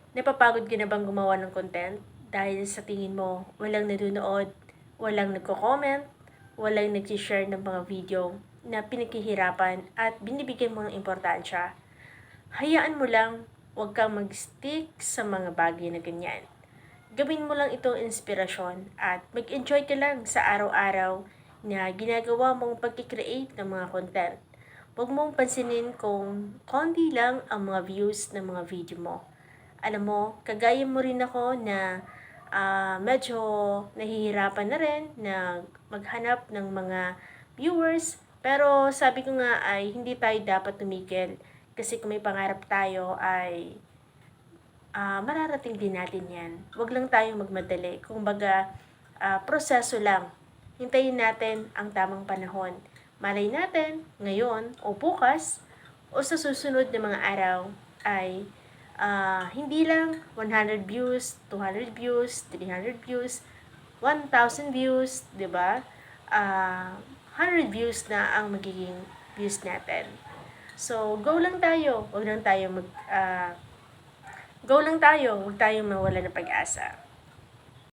Napapagod ka na bang gumawa ng content dahil sa tingin mo walang nanonood, walang nagko-comment, walang nag-share ng mga video na pinaghihirapan at binibigyan mo ng importansya? Hayaan mo lang, huwag kang mag-stick sa mga bagay na ganyan. Gawin mo lang ito inspirasyon at mag-enjoy ka lang sa araw-araw na ginagawa mong pag-create ng mga content. Huwag mong pansinin kung konti lang ang mga views ng mga video mo. Alam mo, kagaya mo rin ako na medyo nahihirapan na rin na maghanap ng mga viewers. Pero sabi ko nga ay hindi tayo dapat tumigil. Kasi kung may pangarap tayo ay mararating din natin yan. Huwag lang tayong magmadali. Kung baga, proseso lang. Hintayin natin ang tamang panahon. Malay natin, ngayon o bukas, o sa susunod na mga araw, ay hindi lang 100 views, 200 views, 300 views, 1,000 views, 'di ba? 100 views na ang magiging views natin. So, go lang tayo. Huwag lang tayo go lang tayo. Huwag tayong mawala ng pag-asa.